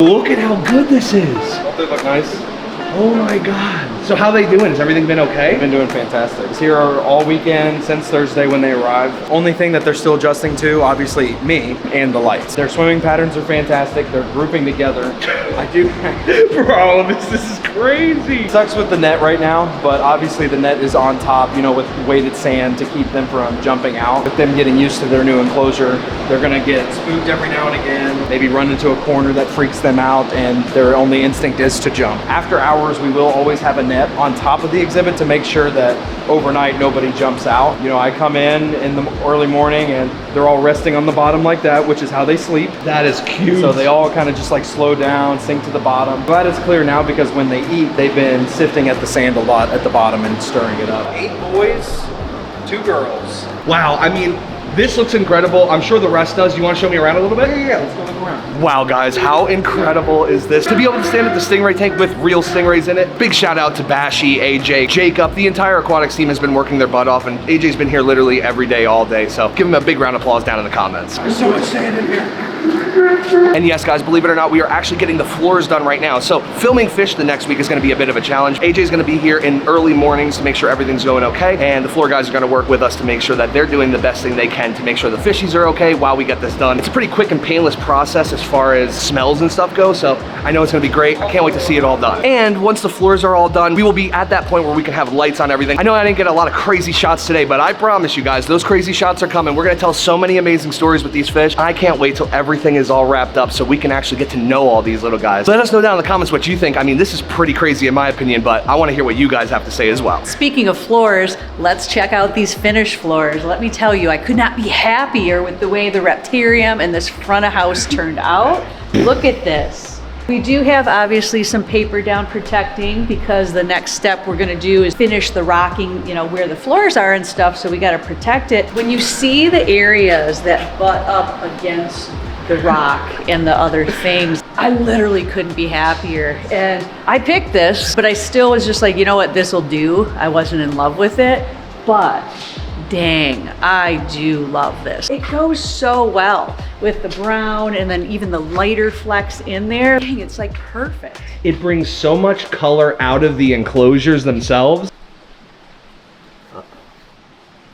Look at how good this is. Don't they look nice? Oh my God. So how they doing? Has everything been okay? They've been doing fantastic. It's here all weekend since Thursday when they arrived. Only thing that they're still adjusting to, obviously, me and the lights. Their swimming patterns are fantastic. They're grouping together. I do. Bro, this is crazy. It sucks with the net right now, but obviously the net is on top, you know, with weighted sand to keep them from jumping out. With them getting used to their new enclosure, they're gonna get spooked every now and again, maybe run into a corner that freaks them out, and their only instinct is to jump. After hours, we will always have a net on top of the exhibit to make sure that overnight nobody jumps out. You know, I come in the early morning and they're all resting on the bottom like that, which is how they sleep. That is cute. So they all kind of just like slow down, sink to the bottom. Glad it's clear now because when they eat, they've been sifting at the sand a lot at the bottom and stirring it up. 8 boys, 2 girls. Wow, I mean, this looks incredible. I'm sure the rest does. You want to show me around a little bit? Yeah, let's go look around. Wow, guys, how incredible is this? To be able to stand at the stingray tank with real stingrays in it. Big shout out to Bashy, AJ, Jacob. The entire aquatics team has been working their butt off, and AJ's been here literally every day, all day. So give him a big round of applause down in the comments. There's so much sand in here. And yes, guys, believe it or not, we are actually getting the floors done right now. So filming fish the next week is gonna be a bit of a challenge. AJ's gonna be here in early mornings to make sure everything's going okay. And the floor guys are gonna work with us to make sure that they're doing the best thing they can to make sure the fishies are okay while we get this done. It's a pretty quick and painless process as far as smells and stuff go. So I know it's gonna be great. I can't wait to see it all done. And once the floors are all done, we will be at that point where we can have lights on everything. I know I didn't get a lot of crazy shots today, but I promise you guys, those crazy shots are coming. We're gonna tell so many amazing stories with these fish. I can't wait till everything is all wrapped up so we can actually get to know all these little guys. Let us know down in the comments what you think. I mean, this is pretty crazy in my opinion, but I want to hear what you guys have to say as well. Speaking of floors, let's check out these finished floors. Let me tell you, I could not be happier with the way the Reptarium and this front of house turned out. Look at this. We do have obviously some paper down protecting because the next step we're gonna do is finish the rocking, you know, where the floors are and stuff, so we gotta protect it. When you see the areas that butt up against the rock and the other things, I literally couldn't be happier. And I picked this, but I still was just like, you know what, this'll do. I wasn't in love with it, but dang, I do love this. It goes so well with the brown and then even the lighter flecks in there. Dang, it's like perfect. It brings so much color out of the enclosures themselves.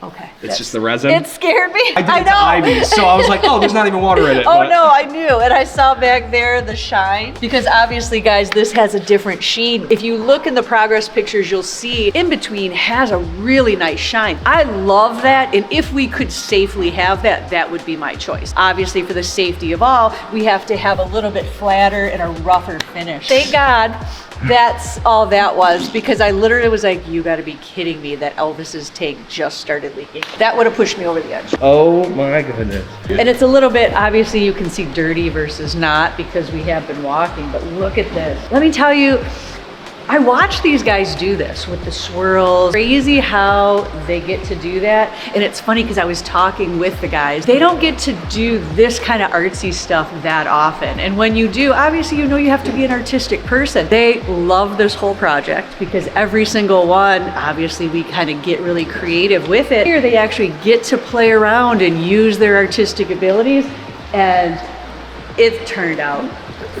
Okay. It's just the resin. It scared me. I did I it to know. Ivy, so I was like, oh, there's not even water in it. Oh but. no, I knew. And I saw back there the shine. Because obviously, guys, this has a different sheen. If you look in the progress pictures, you'll see in between has a really nice shine. I love that. And if we could safely have that, that would be my choice. Obviously, for the safety of all, we have to have a little bit flatter and a rougher finish. Thank God. That's all that was, because I literally was like, you gotta be kidding me that Elvis's tank just started leaking. That would have pushed me over the edge. Oh my goodness. And it's a little bit, obviously you can see dirty versus not because we have been walking, but look at this. Let me tell you, I watch these guys do this with the swirls. Crazy how they get to do that. And it's funny because I was talking with the guys. They don't get to do this kind of artsy stuff that often. And when you do, obviously you know you have to be an artistic person. They love this whole project because every single one, obviously we kind of get really creative with it. Here they actually get to play around and use their artistic abilities, and it turned out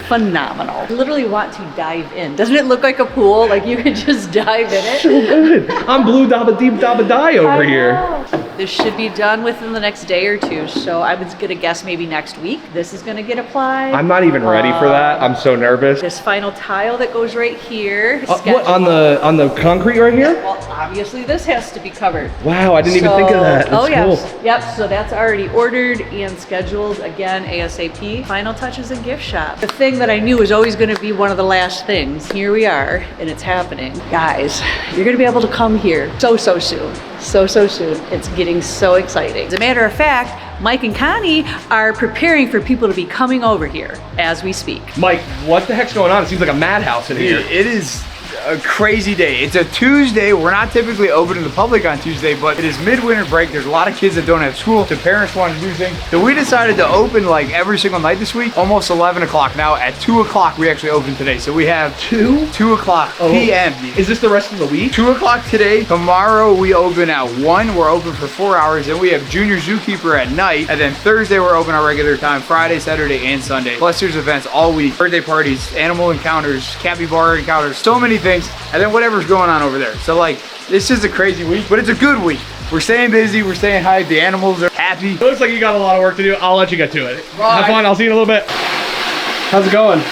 phenomenal. I literally want to dive in. Doesn't it look like a pool? Like you could just dive in it. So good. I'm blue dabba deep dabba die over here. This should be done within the next day or two. So I was gonna guess maybe next week this is gonna get applied. I'm not even ready for that. I'm so nervous. This final tile that goes right here. What, on the concrete right here? Well, obviously this has to be covered. Wow, I didn't even think of that. That's cool. Yep, so that's already ordered and scheduled, again, ASAP. Final touches and gift shop. The thing that I knew was always gonna be one of the last things. Here we are, and it's happening. Guys, you're gonna be able to come here so soon. So soon. It's getting so exciting. As a matter of fact, Mike and Connie are preparing for people to be coming over here as we speak. Mike, what the heck's going on? It seems like a madhouse in here. It is a crazy day. It's a Tuesday. We're not typically open to the public on Tuesday, but it is midwinter break. There's a lot of kids that don't have school. The parents want to do things. So we decided to open like every single night this week, almost 11 o'clock. Now at 2 o'clock, we actually open today. So we have 2 o'clock PM. Is this the rest of the week? 2 o'clock today. Tomorrow we open at 1. We're open for 4 hours. Then we have junior zookeeper at night. And then Thursday we're open our regular time. Friday, Saturday, and Sunday. Plus there's events all week. Birthday parties, animal encounters, capybara encounters, so many things. And then whatever's going on over there. So like, it's just a crazy week, but it's a good week. We're staying busy, we're staying hyped, the animals are happy. It looks like you got a lot of work to do. I'll let you get to it. Bye. Have fun, I'll see you in a little bit. How's it going?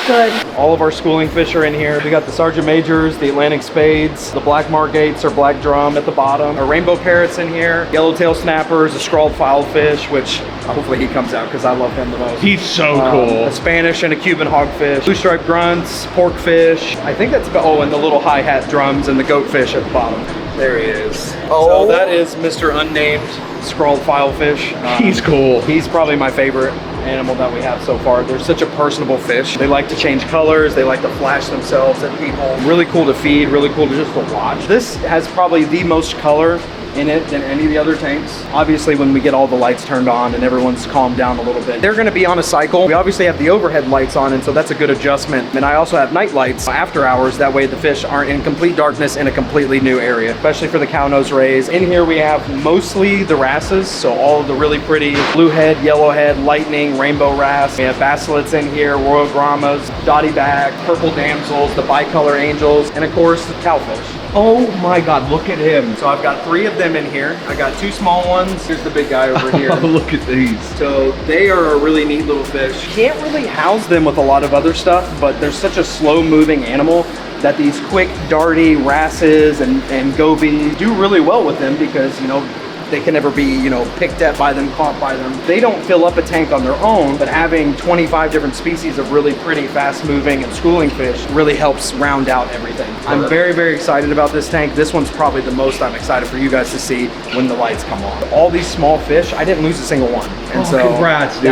Good. All of our schooling fish are in here. We got the Sergeant Majors, the Atlantic Spades, the Black Margates or Black Drum at the bottom, our Rainbow Parrots in here, Yellowtail Snappers, a Scrawled Filefiled, which hopefully he comes out because I love him the most. He's so cool. A Spanish and a Cuban hogfish, blue striped grunts, porkfish. I think that's about, and the little hi-hat drums and the goatfish at the bottom. There he is. So that is Mr. Unnamed Scrawled Filefish. He's cool. He's probably my favorite animal that we have so far. They're such a personable fish. They like to change colors. They like to flash themselves at people. Really cool to feed, really cool to just to watch. This has probably the most color in it than any of the other tanks. Obviously, when we get all the lights turned on and everyone's calmed down a little bit, they're gonna be on a cycle. We obviously have the overhead lights on, and so that's a good adjustment. And I also have night lights after hours. That way the fish aren't in complete darkness in a completely new area, especially for the cow nose rays. In here we have mostly the wrasses, so all of the really pretty blue head, yellow head, lightning, rainbow wrasse. We have basslettes in here, royal brahmas, dotty back, purple damsels, the bicolor angels, and of course the cowfish. Oh my God, look at him. So I've got 3 of them in here. I got 2 small ones. Here's the big guy over here. Oh, look at these. So they are a really neat little fish. Can't really house them with a lot of other stuff, but they're such a slow moving animal that these quick darty wrasses and gobies do really well with them because, you know, they can never be, you know, picked at by them, caught by them. They don't fill up a tank on their own, but having 25 different species of really pretty, fast-moving and schooling fish really helps round out everything. I'm very, very excited about this tank. This one's probably the most I'm excited for you guys to see when the lights come on. All these small fish, I didn't lose a single one. And so congrats, dude.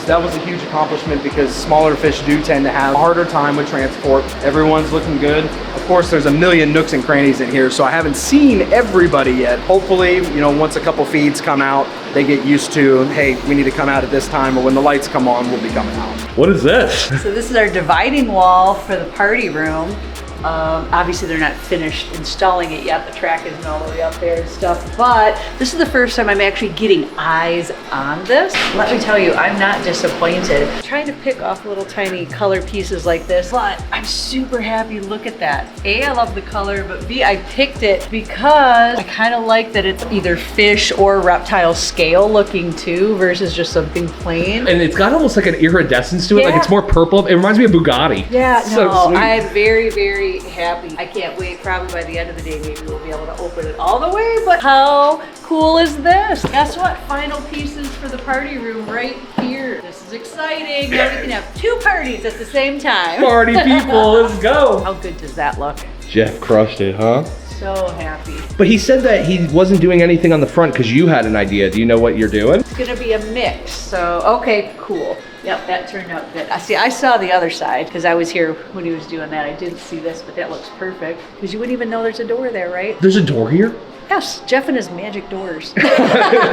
that was a huge accomplishment because smaller fish do tend to have a harder time with transport. Everyone's looking good. Of course, there's a million nooks and crannies in here, so I haven't seen everybody yet. Hopefully, you know, once a couple feeds come out, they get used to, hey, we need to come out at this time, or when the lights come on, we'll be coming out. What is this? So this is our dividing wall for the party room. Obviously they're not finished installing it yet. The track isn't all the way up there and stuff, but this is the first time I'm actually getting eyes on this. Let me tell you, I'm not disappointed. I'm trying to pick off little tiny color pieces like this, but I'm super happy. Look at that. A, I love the color, but B, I picked it because I kind of like that it's either fish or reptile scale looking too versus just something plain. And it's got almost like an iridescence to it, like Yeah. it's more purple. It reminds me of Bugatti. Yeah, So no, sweet. I'm very, very happy. I can't wait. Probably by the end of the day, maybe we'll be able to open it all the way, but how cool is this? Guess what? Final pieces for the party room right here. This is exciting. Now we can have 2 parties at the same time. Party people, let's go. How good does that look? Jeff crushed it, huh? So happy. But he said that he wasn't doing anything on the front because you had an idea. Do you know what you're doing? It's gonna be a mix, so okay, cool. Yep, that turned out good. I saw the other side because I was here when he was doing that. I didn't see this, but that looks perfect because you wouldn't even know there's a door there, right? There's a door here? Yes, Jeff and his magic doors.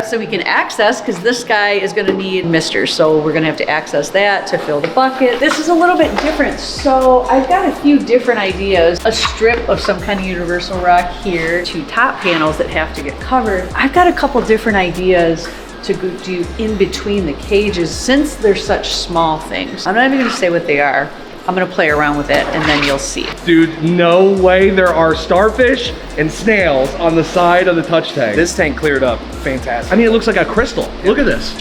So we can access, because this guy is gonna need misters, so we're gonna have to access that to fill the bucket. This is a little bit different. So I've got a few different ideas. A strip of some kind of universal rock here, 2 top panels that have to get covered. I've got a couple different ideas to go do in between the cages since they're such small things. I'm not even gonna say what they are. I'm gonna play around with it and then you'll see. Dude, no way there are starfish and snails on the side of the touch tank. This tank cleared up fantastic. I mean, it looks like a crystal. Look at this.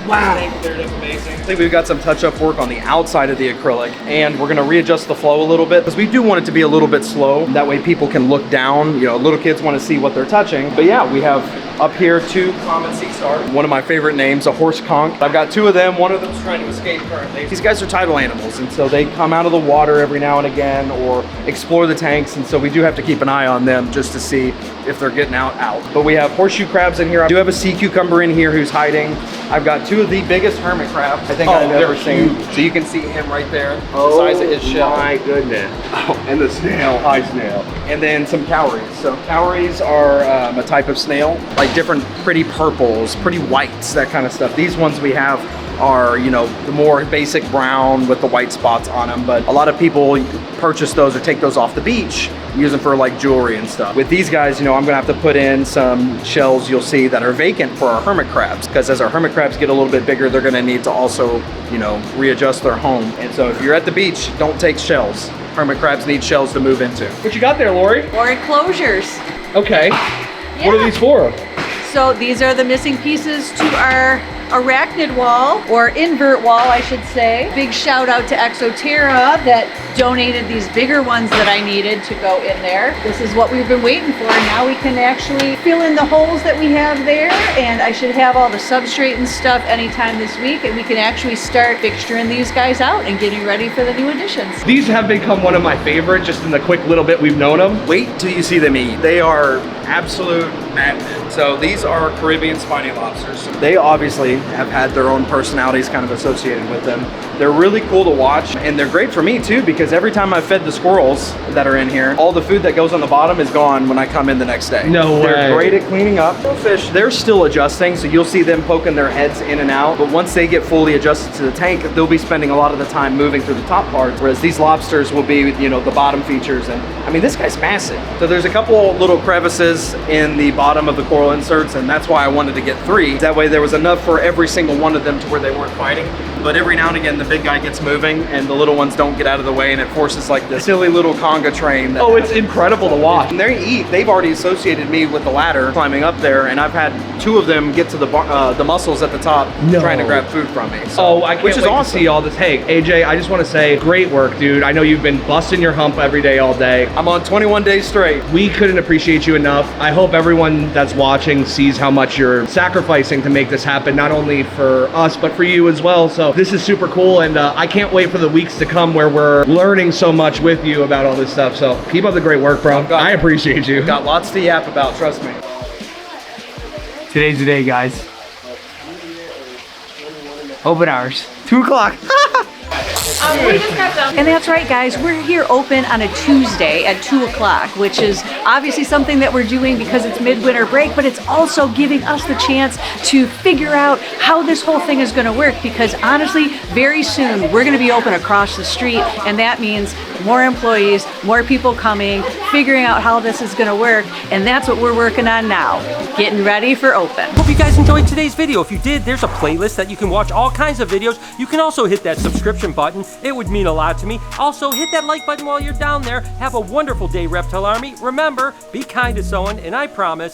Wow. Cleared up amazing. I think we've got some touch-up work on the outside of the acrylic, and we're gonna readjust the flow a little bit because we do want it to be a little bit slow. That way people can look down. You know, little kids want to see what they're touching. But yeah, we have Up here, 2 common sea stars. One of my favorite names, a horse conch. I've got 2 of them. One of them's trying to escape currently. These guys are tidal animals, and so they come out of the water every now and again or explore the tanks, and so we do have to keep an eye on them just to see if they're getting out. But we have horseshoe crabs in here. I do have a sea cucumber in here who's hiding. I've got 2 of the biggest hermit crabs I think I've ever seen. So you can see him right there, the size of his shell. Oh my goodness. Oh, and the snail, high snail. And then some cowries. So cowries are a type of snail, like different pretty purples, pretty whites, that kind of stuff. These ones we have are, you know, the more basic brown with the white spots on them, but a lot of people purchase those or take those off the beach, use them for like jewelry and stuff. With these guys, you know, I'm gonna have to put in some shells you'll see that are vacant for our hermit crabs, because as our hermit crabs get a little bit bigger, they're gonna need to also, you know, readjust their home. And so if you're at the beach, don't take shells. Hermit crabs need shells to move into. What you got there, Lori? Or enclosures. Okay. Yeah. What are these for? So these are the missing pieces to our arachnid wall, or invert wall, I should say. Big shout out to Exoterra that donated these bigger ones that I needed to go in there. This is what we've been waiting for. Now we can actually fill in the holes that we have there, and I should have all the substrate and stuff anytime this week, and we can actually start fixturing these guys out and getting ready for the new additions. These have become one of my favorite just in the quick little bit we've known them. Wait till you see them eat. They are absolute magnet. So these are Caribbean spiny lobsters. They obviously have had their own personalities kind of associated with them. They're really cool to watch, and they're great for me too, because every time I've fed the squirrels that are in here, all the food that goes on the bottom is gone when I come in the next day. No way. They're great at cleaning up. Fish, they're still adjusting, so you'll see them poking their heads in and out, but once they get fully adjusted to the tank, they'll be spending a lot of the time moving through the top parts, whereas these lobsters will be, you know, the bottom features. And I mean, this guy's massive. So there's a couple little crevices in the bottom of the coral inserts, and that's why I wanted to get 3. That way there was enough for every single one of them to where they weren't fighting. But every now and again, the big guy gets moving and the little ones don't get out of the way, and it forces like this silly little conga train. That Oh, it's incredible to watch. and they eat. They've already associated me with the ladder climbing up there, and I've had 2 of them get to the mussels at the top trying to grab food from me. So, Oh, I can't which is wait awesome. to see all this. Hey, AJ, I just want to say, great work, dude. I know you've been busting your hump every day, all day. I'm on 21 days straight. We couldn't appreciate you enough. I hope everyone that's watching sees how much you're sacrificing to make this happen, not only for us, but for you as well. So this is super cool, and I can't wait for the weeks to come where we're learning so much with you about all this stuff. So keep up the great work, bro. I appreciate you. Got lots to yap about, trust me. Today's the day, guys. Open hours, 2 o'clock. And that's right, guys, we're here open on a Tuesday at 2 o'clock, which is obviously something that we're doing because it's midwinter break, but it's also giving us the chance to figure out how this whole thing is going to work, because honestly, very soon we're going to be open across the street, and that means more employees, more people coming, figuring out how this is going to work, and that's what we're working on now, getting ready for open. Hope you guys enjoyed today's video. If you did, there's a playlist that you can watch all kinds of videos. You can also hit that subscription button. It would mean a lot to me. Also, hit that like button while you're down there. Have a wonderful day, Reptile Army. Remember, be kind to someone, and I promise...